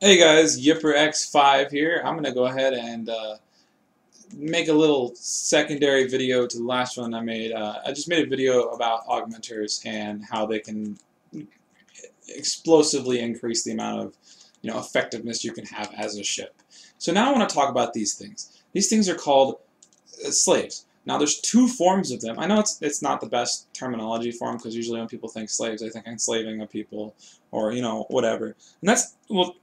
Hey guys, YipperX5 here. I'm going to go ahead and make a little secondary video to the last one I made. I just made a video about augmenters and how they can explosively increase the amount of effectiveness you can have as a ship. So now I want to talk about these things. These things are called slaves. Now there's two forms of them. I know it's not the best terminology for them because usually when people think slaves, they think enslaving of people or whatever. And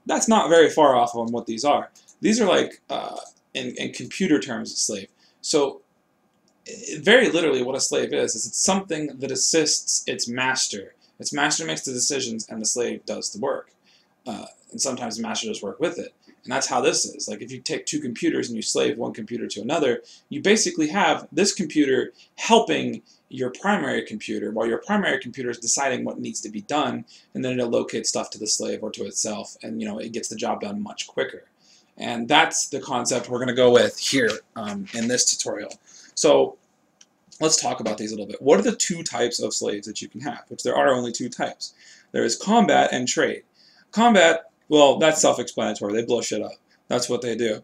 that's not very far off on what these are. These are like in computer terms a slave. So very literally what a slave is it's something that assists its master. Its master makes the decisions and the slave does the work. And sometimes the master does work with it. And that's how this is. Like if you take two computers and you slave one computer to another, you basically have this computer helping your primary computer while your primary computer is deciding what needs to be done, and then it'll locate stuff to the slave or to itself, and it gets the job done much quicker. And that's the concept we're going to go with here in this tutorial. So let's talk about these a little bit. What are the two types of slaves that you can have? Which there are only two types. There is combat and trade. Combat, well, that's self-explanatory. They blow shit up. That's what they do.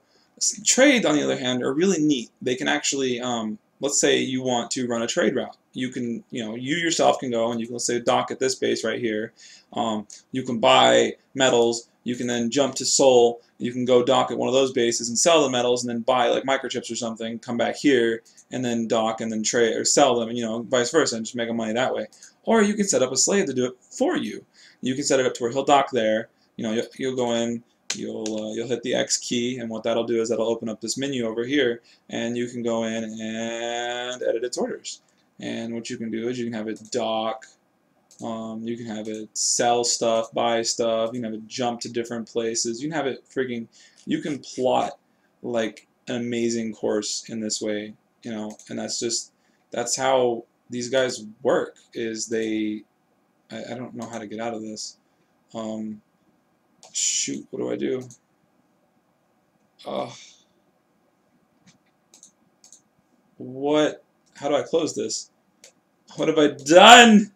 Trade, on the other hand, are really neat. They can actually, let's say you want to run a trade route. You can, you yourself can go and you can, let's say, dock at this base right here. You can buy metals. You can then jump to Seoul. You can go dock at one of those bases and sell the metals, and then buy like microchips or something. Come back here and then dock and then trade or sell them, and vice versa, and just make money that way. Or you can set up a slave to do it for you. You can set it up to where he'll dock there. You'll go in. You'll hit the X key, and what that'll do is that'll open up this menu over here, and you can go in and edit its orders. And what you can do is you can have it dock. You can have it sell stuff, buy stuff. You can have it jump to different places. You can have it freaking. You can plot like an amazing course in this way, and that's how these guys work. Is I don't know how to get out of this. Shoot, what do I do? What? How do I close this? What have I done?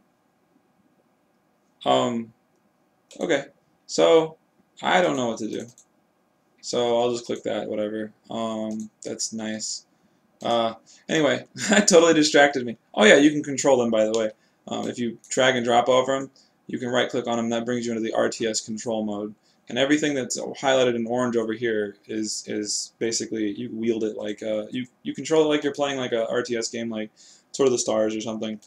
Okay. So I don't know what to do. So I'll just click that, whatever. That's nice. Anyway, that totally distracted me. Oh yeah, you can control them, by the way. If you drag and drop over them, you can right click on them. That brings you into the RTS control mode. And everything that's highlighted in orange over here is basically you wield it like you control it like you're playing like a RTS game, like Sword of the Stars or something.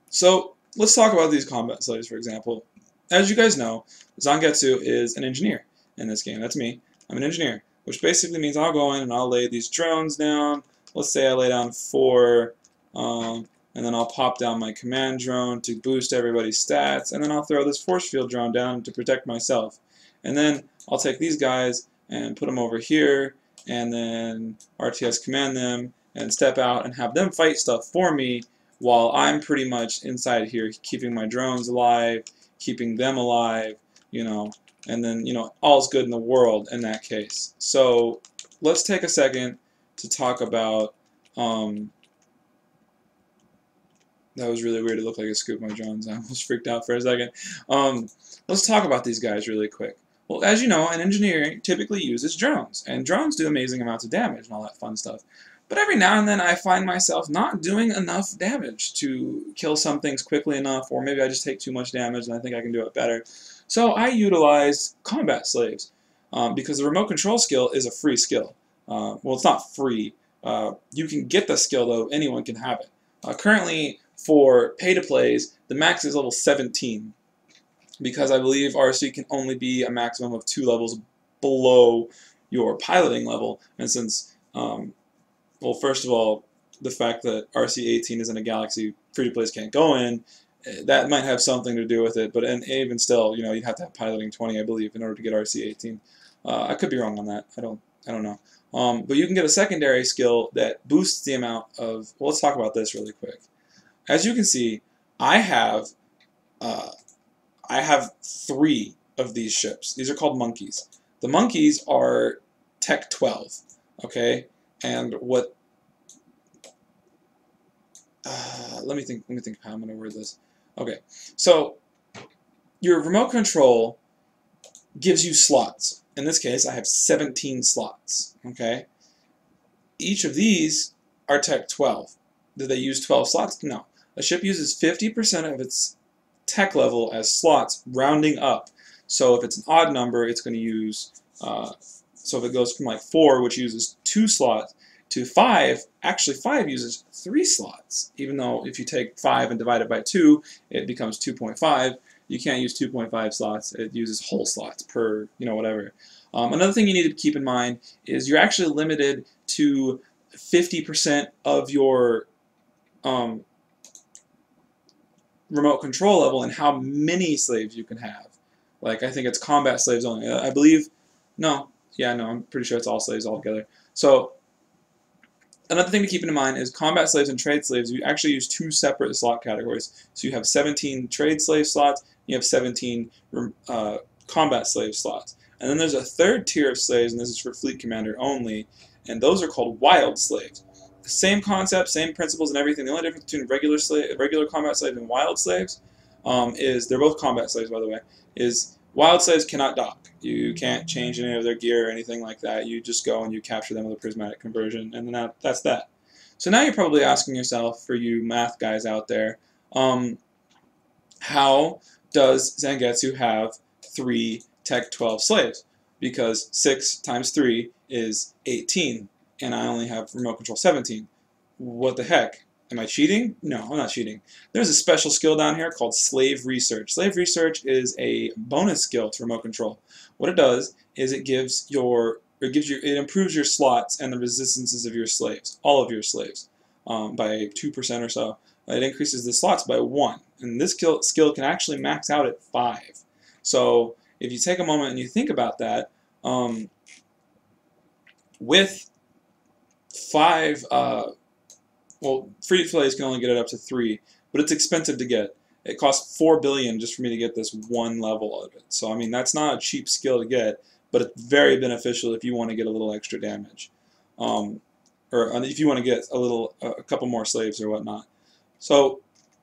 So let's talk about these combat slaves, for example. As you guys know, Zangetsu is an engineer in this game. That's me. I'm an engineer, which basically means I'll go in and I'll lay these drones down. Let's say I lay down 4, and then I'll pop down my command drone to boost everybody's stats, and then I'll throw this force field drone down to protect myself. And then I'll take these guys and put them over here, and then RTS command them, and step out and have them fight stuff for me while I'm pretty much inside here keeping my drones alive, keeping them alive, and then, all's good in the world in that case. So let's take a second to talk about, that was really weird. It looked like a scoop my drones. I almost freaked out for a second. Let's talk about these guys really quick. Well, as you know, an engineer typically uses drones, and drones do amazing amounts of damage and all that fun stuff. But every now and then I find myself not doing enough damage to kill some things quickly enough, or maybe I just take too much damage and I think I can do it better. So I utilize combat slaves, because the remote control skill is a free skill. Well, it's not free. You can get the skill, though. Anyone can have it. Currently, for pay-to-plays, the max is level 17, because I believe RC can only be a maximum of 2 levels below your piloting level, and since well, first of all, the fact that RC18 is in a galaxy free-to-plays can't go in, that might have something to do with it, but even still, you'd have to have piloting 20, I believe, in order to get RC18. I could be wrong on that. I don't know. But you can get a secondary skill that boosts the amount of. Well, let's talk about this really quick. As you can see, I have 3 of these ships. These are called monkeys. The monkeys are Tech 12. Okay, and what? Let me think how I'm going to word this. Okay, so your remote control gives you slots. In this case, I have 17 slots. Okay, each of these are Tech 12. Do they use 12 slots? No. A ship uses 50% of its tech level as slots, rounding up. So if it's an odd number, it's going to use, so if it goes from like 4, which uses 2 slots, to 5, actually 5 uses 3 slots. Even though if you take 5 and divide it by 2, it becomes 2.5. You can't use 2.5 slots. It uses whole slots per, whatever. Another thing you need to keep in mind is you're actually limited to 50% of your remote control level and how many slaves you can have. Like, I think it's combat slaves only. I believe, no, yeah, no, I'm pretty sure it's all slaves altogether. So, another thing to keep in mind is combat slaves and trade slaves, you actually use 2 separate slot categories. So you have 17 trade slave slots, you have 17 combat slave slots. And then there's a third tier of slaves, and this is for fleet commander only, and those are called wild slaves. Same concept, same principles and everything. The only difference between regular combat slaves and wild slaves is, they're both combat slaves, by the way, is wild slaves cannot dock. You can't change any of their gear or anything like that. You just go and you capture them with a prismatic conversion, and then that's that. So now you're probably asking yourself, for you math guys out there, how does Zangetsu have 3 Tech 12 slaves? Because 6 times 3 is 18. And I only have remote control 17. What the heck? Am I cheating? No, I'm not cheating. There's a special skill down here called Slave Research. Slave Research is a bonus skill to remote control. What it does is it improves your slots and the resistances of your slaves, all of your slaves, by 2% or so. It increases the slots by 1. And this skill can actually max out at 5. So if you take a moment and you think about that, with 5, well, free slaves can only get it up to 3, but it's expensive to get. It costs 4 billion just for me to get this 1 level of it. So I mean, that's not a cheap skill to get, but it's very beneficial if you want to get a little extra damage, or if you want to get a couple more slaves or whatnot. So,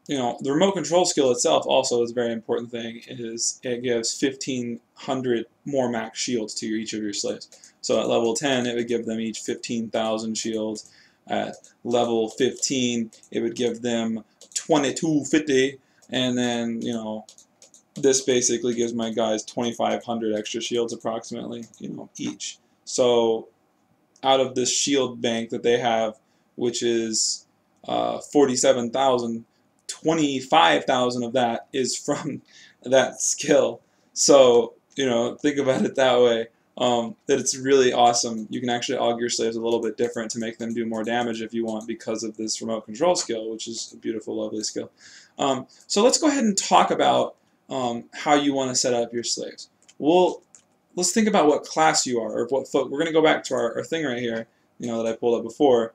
the remote control skill itself also is a very important thing. It gives 1,500 more max shields to each of your slaves. So at level 10, it would give them each 15,000 shields. At level 15, it would give them 2250, and then, this basically gives my guys 2,500 extra shields approximately, each. So out of this shield bank that they have, which is 47,000, 25,000 of that is from that skill. So, think about it that way. That it's really awesome. You can actually aug your slaves a little bit different to make them do more damage if you want, because of this remote control skill, which is a beautiful, lovely skill. So let's go ahead and talk about how you want to set up your slaves. Let's think about what class you are, or what folk. We're going to go back to our thing right here, that I pulled up before,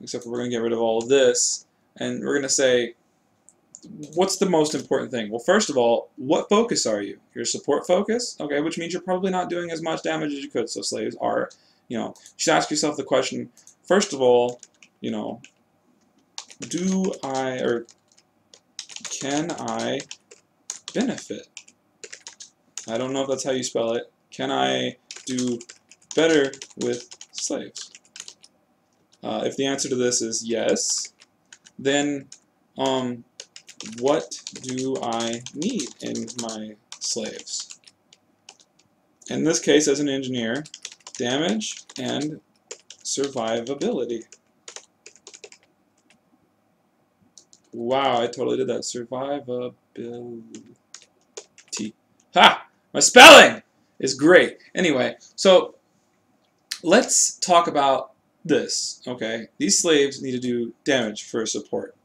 except for we're going to get rid of all of this, and we're going to say, what's the most important thing? Well, first of all, what focus are you? You're support focus, okay, which means you're probably not doing as much damage as you could. So slaves are, you should ask yourself the question, first of all, can I benefit? I don't know if that's how you spell it. Can I do better with slaves? If the answer to this is yes, then what do I need in my slaves? In this case, as an engineer, damage and survivability. Wow, I totally did that. Survivability. Ha! My spelling is great. Anyway, so let's talk about this, okay? These slaves need to do damage for support,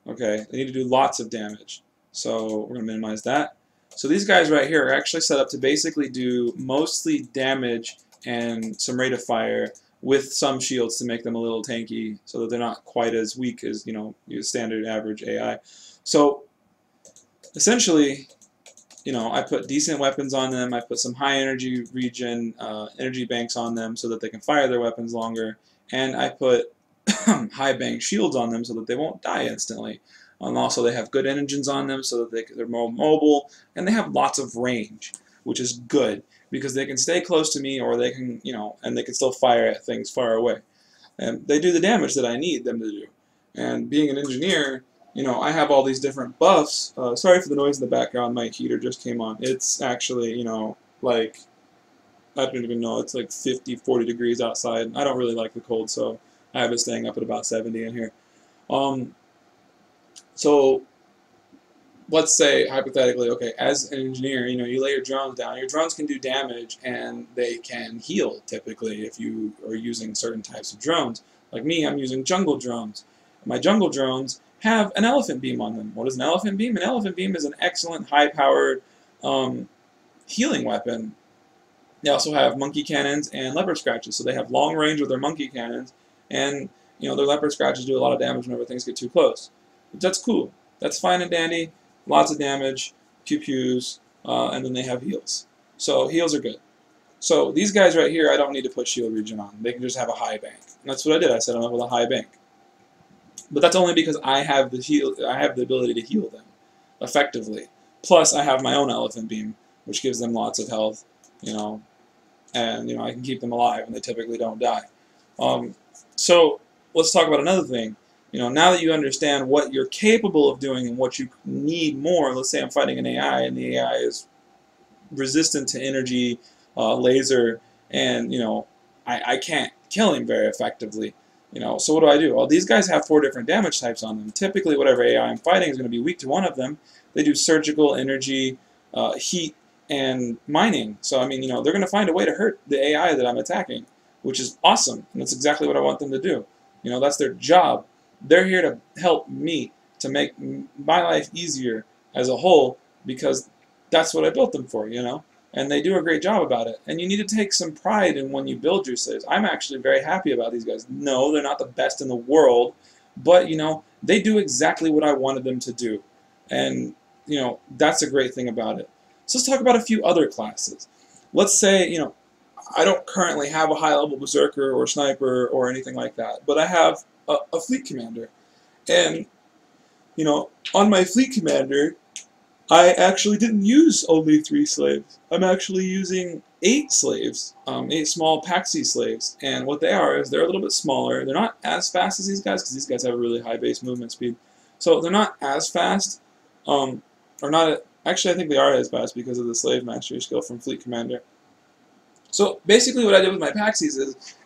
okay? They need to do lots of damage. So we're going to minimize that. So these guys right here are actually set up to basically do mostly damage and some rate of fire with some shields to make them a little tanky so that they're not quite as weak as, your standard average AI. So essentially, I put decent weapons on them. I put some high energy regen, energy banks on them so that they can fire their weapons longer. And I put high bank shields on them so that they won't die instantly. Also, they have good engines on them so that they're more mobile, and they have lots of range. which is good because they can stay close to me, or they can, and they can still fire at things far away. And they do the damage that I need them to do. And being an engineer, I have all these different buffs. Sorry for the noise in the background. My heater just came on. It's actually, like, I don't even know. It's like 50, 40 degrees outside. I don't really like the cold, so I have it staying up at about 70 in here. So let's say, hypothetically, okay, as an engineer, you lay your drones down. Your drones can do damage, and they can heal, typically, if you are using certain types of drones. Like me, I'm using jungle drones. My jungle drones have an elephant beam on them. What is an elephant beam? An elephant beam is an excellent, high-powered healing weapon. They also have monkey cannons and leopard scratches, so they have long range with their monkey cannons, and their leopard scratches do a lot of damage whenever things get too close. But that's cool. That's fine and dandy. Lots of damage, pew-pews, and then they have heals. So heals are good. So these guys right here, I don't need to put shield regen on. They can just have a high bank. And that's what I did. I set them up with a high bank. But that's only because I have the ability to heal them effectively. Plus, I have my own elephant beam, which gives them lots of health, and I can keep them alive, and they typically don't die. So let's talk about another thing. Now that you understand what you're capable of doing and what you need more, let's say I'm fighting an AI, and the AI is resistant to energy, laser, and I can't kill him very effectively. So what do? Well, these guys have 4 different damage types on them. Typically, whatever AI I'm fighting is going to be weak to one of them. They do surgical, energy, heat, and mining. So I mean, they're going to find a way to hurt the AI that I'm attacking, which is awesome, and that's exactly what I want them to do. That's their job. They're here to help me, to make my life easier as a whole, because that's what I built them for, and they do a great job about it. And you need to take some pride in when you build your slaves. I'm actually very happy about these guys. No, they're not the best in the world, but they do exactly what I wanted them to do, and that's a great thing about it. So let's talk about a few other classes. Let's say I don't currently have a high-level berserker or sniper or anything like that, but I have a fleet commander, and on my fleet commander, I actually didn't use only 3 slaves. I'm actually using 8 slaves, 8 small Paxi slaves, and what they are is they're a little bit smaller. They're not as fast as these guys, because these guys have a really high base movement speed, so they're not as fast, or not. Actually, I think they are as fast because of the slave mastery skill from fleet commander. So basically what I did with my Paxis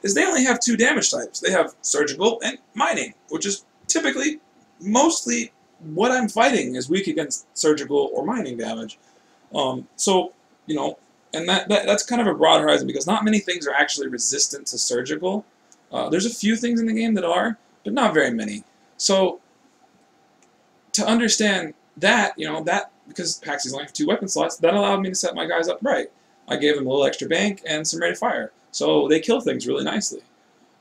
is they only have 2 damage types. They have surgical and mining, which is typically, mostly, what I'm fighting is weak against surgical or mining damage. So, and that's kind of a broad horizon, because not many things are actually resistant to surgical. There's a few things in the game that are, but not very many. So to understand that, because Paxis only have 2 weapon slots, that allowed me to set my guys up right. I gave them a little extra bank and some rate of fire, so they kill things really nicely.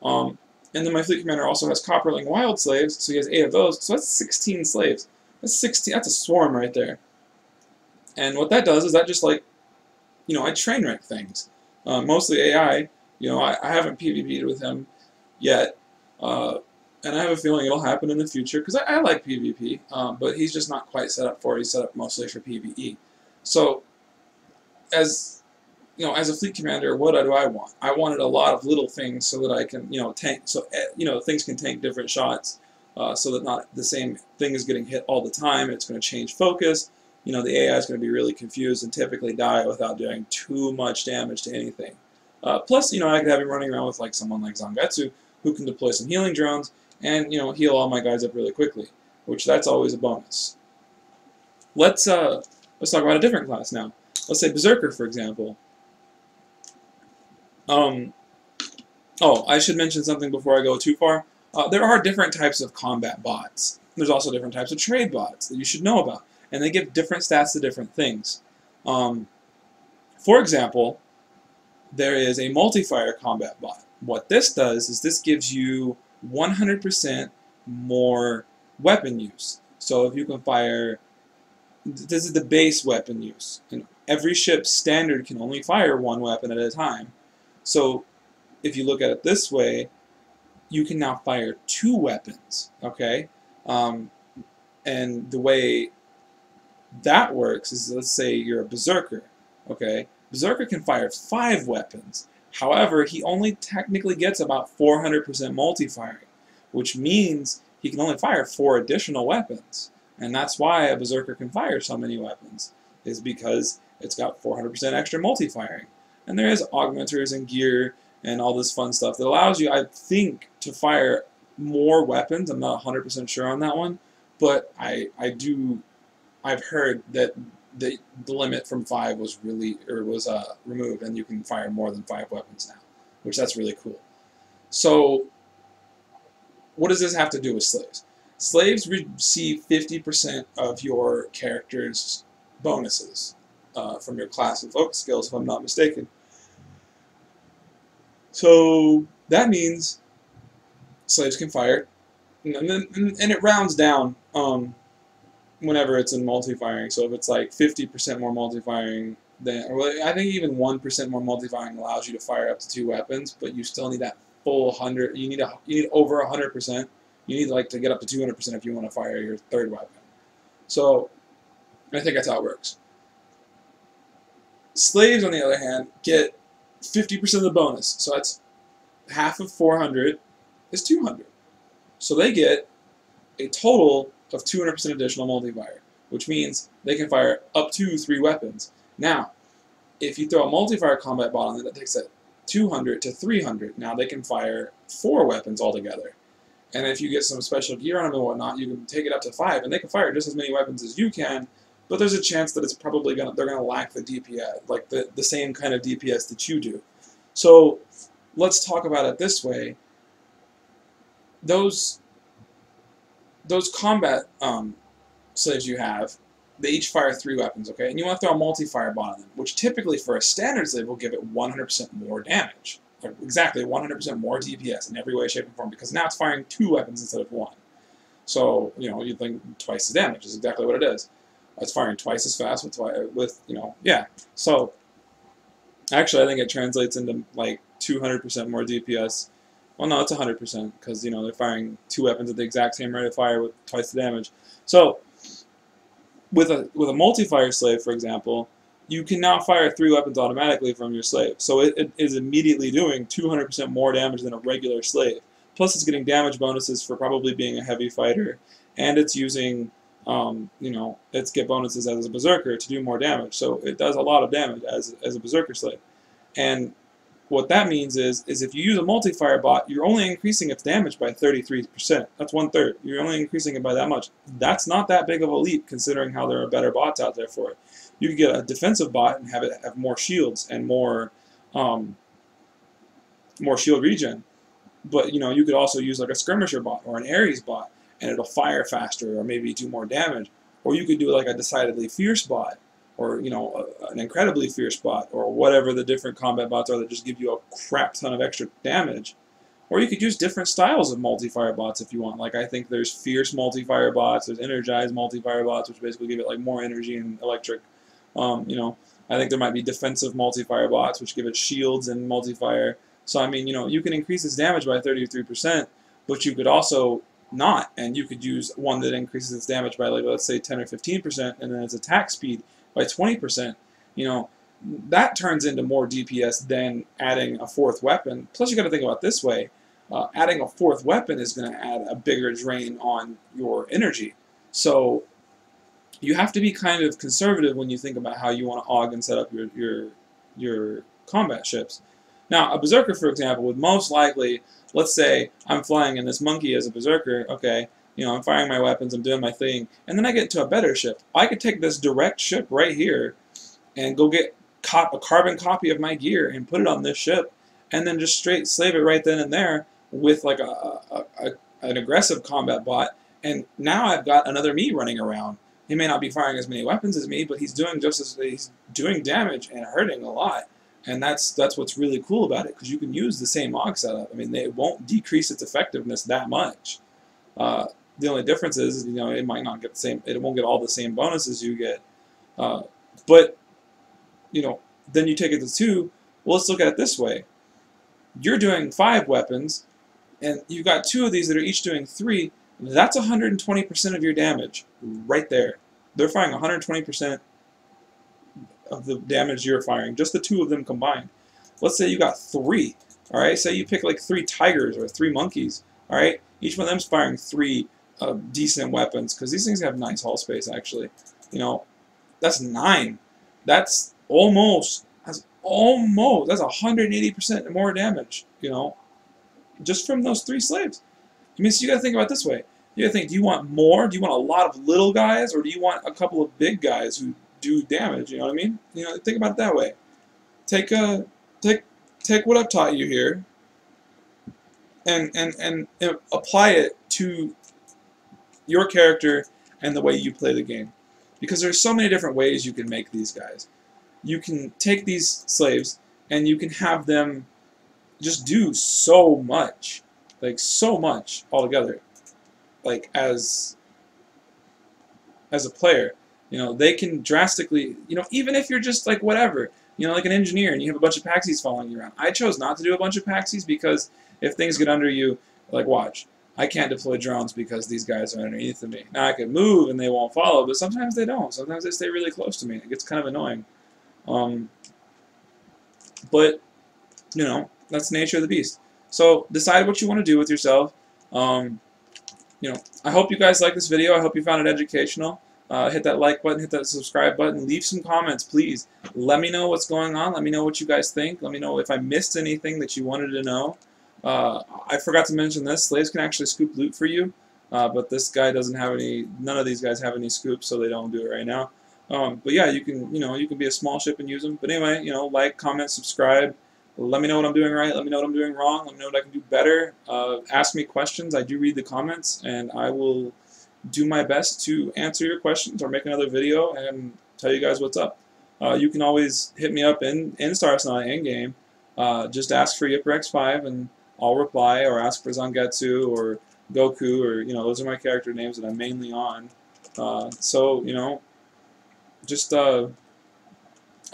And then my fleet commander also has Copperling Wild Slaves, so he has 8 of those, so that's 16 slaves. That's a swarm right there. And what that does is that just, like, I train wreck things. Mostly AI, I haven't PvP'd with him yet, and I have a feeling it'll happen in the future, because I like PvP, but he's just not quite set up for it. He's set up mostly for PvE. So, as a fleet commander, what do I want? I wanted a lot of little things so that I can, tank, so, things can tank different shots, so that not the same thing is getting hit all the time. It's going to change focus. The AI is going to be really confused and typically die without doing too much damage to anything. Plus, I could have him running around with, like, someone like Zangetsu, who can deploy some healing drones and, heal all my guys up really quickly, which that's always a bonus. Let's talk about a different class now. Let's say Berserker, for example. Oh, I should mention something before I go too far. There are different types of combat bots. There's also different types of trade bots that you should know about, and they give different stats to different things. For example, there is a multi-fire combat bot. What this does is this gives you 100% more weapon use. So if you can fire, this is the base weapon use, and every ship standard can only fire 1 weapon at a time. So if you look at it this way, you can now fire 2 weapons, okay? And the way that works is, let's say you're a berserker. Okay, Berserker can fire 5 weapons. However, he only technically gets about 400% multi-firing, which means he can only fire 4 additional weapons. And that's why a Berserker can fire so many weapons, is because it's got 400% extra multi-firing. And there is augmenters and gear and all this fun stuff that allows you, I think, to fire more weapons. I'm not 100% sure on that one, but I've heard that the limit from 5 was removed, and you can fire more than 5 weapons now, which that's really cool. So, what does this have to do with slaves? Slaves receive 50% of your character's bonuses from your class and focus skills, if I'm not mistaken. So that means slaves can fire, and it rounds down whenever it's in multi-firing. So if it's like 50% more multi-firing, then, or I think even 1% more multi-firing allows you to fire up to 2 weapons, but you still need that full 100. You need over 100%. You need like to get up to 200% if you want to fire your 3rd weapon. So I think that's how it works. Slaves, on the other hand, get 50% of the bonus. So that's half of 400 is 200. So they get a total of 200% additional multi-fire, which means they can fire up to 3 weapons. Now, if you throw a multi-fire combat bot on it, that takes that 200 to 300. Now they can fire 4 weapons altogether. And if you get some special gear on them and whatnot, you can take it up to 5, and they can fire just as many weapons as you can, but there's a chance that it's probably they're gonna lack the DPS, like the same kind of DPS that you do. So let's talk about it this way. Those combat slaves you have, they each fire 3 weapons, okay? And you want to throw a multi-fire bot on them, which typically for a standard slave will give it 100% more damage. Like exactly 100% more DPS in every way, shape, and form, because now it's firing 2 weapons instead of 1. So, you know, you think twice the damage is exactly what it is. It's firing twice as fast with you know, yeah. So, actually, I think it translates into like 200% more DPS. Well, no, it's 100% because, you know, they're firing 2 weapons at the exact same rate of fire with twice the damage. So, with a multi-fire slave, for example, you can now fire 3 weapons automatically from your slave. So it is immediately doing 200% more damage than a regular slave. Plus, it's getting damage bonuses for probably being a heavy fighter, and it's using, you know, it's get bonuses as a berserker to do more damage. So it does a lot of damage as a berserker slave, and what that means is if you use a multi-fire bot, you're only increasing its damage by 33%. That's 1/3. You're only increasing it by that much. That's not that big of a leap considering how there are better bots out there for it. You could get a defensive bot and have it have more shields and more shield regen. But you know, you could also use like a skirmisher bot or an Ares bot, and it'll fire faster or maybe do more damage. Or you could do like a decidedly fierce bot, or you know, an incredibly fierce bot, or whatever the different combat bots are that just give you a crap ton of extra damage. Or you could use different styles of multi-fire bots if you want. Like I think there's fierce multi-fire bots, there's energized multi-fire bots, which basically give it like more energy and electric. You know, I think there might be defensive multi-fire bots, which give it shields and multi-fire. So I mean, you know, you can increase its damage by 33%, but you could also not, and you could use one that increases its damage by like, let's say 10 or 15%, and then its attack speed by 20%, you know, that turns into more DPS than adding a 4th weapon. Plus, you got to think about it this way: adding a 4th weapon is going to add a bigger drain on your energy. So you have to be kind of conservative when you think about how you want to aug and set up your combat ships. Now, a berserker, for example, would most likely, let's say I'm flying in this monkey as a berserker. Okay. You know, I'm firing my weapons, I'm doing my thing, and then I get into a better ship. I could take this direct ship right here and go get a carbon copy of my gear and put it on this ship, and then just straight slave it right then and there with like an aggressive combat bot, and now I've got another me running around. He may not be firing as many weapons as me, but he's doing he's doing damage and hurting a lot. And that's what's really cool about it, because you can use the same aug setup. I mean, it won't decrease its effectiveness that much. The only difference is, you know, it might not get the same. It won't get all the same bonuses you get. But you know, then you take it to 2. Well, let's look at it this way: you're doing 5 weapons, and you've got 2 of these that are each doing 3. That's 120% of your damage right there. They're firing 120% of the damage you're firing, just the two of them combined. Let's say you got 3. All right, say you pick like 3 tigers or 3 monkeys. All right, each one of them's firing 3 decent weapons, because these things have nice hull space actually. You know, that's 9. That's almost. That's 180% more damage. You know, just from those 3 slaves. I mean, so you got to think about it this way. You got to think: do you want more? Do you want a lot of little guys, or do you want a couple of big guys who do damage? You know what I mean? You know, think about it that way. Take what I've taught you here, and apply it to your character and the way you play the game. Because there's so many different ways you can make these guys. You can take these slaves and you can have them just do so much, like so much altogether. Like as a player, you know, they can drastically, you know, even if you're just like whatever, you know, like an engineer and you have a bunch of paxies following you around. I chose not to do a bunch of paxies because if things get under you, like watch, I can't deploy drones because these guys are underneath of me. Now I can move and they won't follow, but sometimes they don't. Sometimes they stay really close to me. It gets kind of annoying. But you know, that's the nature of the beast. So decide what you want to do with yourself. You know, I hope you guys like this video. I hope you found it educational. Hit that like button, hit that subscribe button, leave some comments, please. Let me know what's going on. Let me know what you guys think. Let me know if I missed anything that you wanted to know. I forgot to mention this. Slaves can actually scoop loot for you, but this guy doesn't have any. None of these guys have any scoops, so they don't do it right now. But yeah, you can be a small ship and use them. But anyway, you know, like, comment, subscribe. Let me know what I'm doing right. Let me know what I'm doing wrong. Let me know what I can do better. Ask me questions. I do read the comments, and I will do my best to answer your questions or make another video and tell you guys what's up. You can always hit me up in Star Sonata in-game. Just ask for Yipper X5, and I'll reply, or ask for Zangetsu or Goku, or, you know, those are my character names that I'm mainly on. So, you know, just I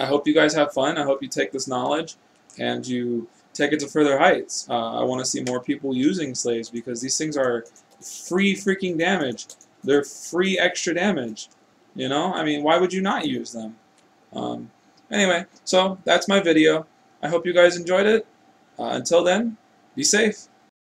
hope you guys have fun. I hope you take this knowledge and you take it to further heights. I want to see more people using slaves, because these things are free freaking damage. They're free extra damage. You know, I mean, why would you not use them? Anyway, so that's my video. I hope you guys enjoyed it. Until then, be safe.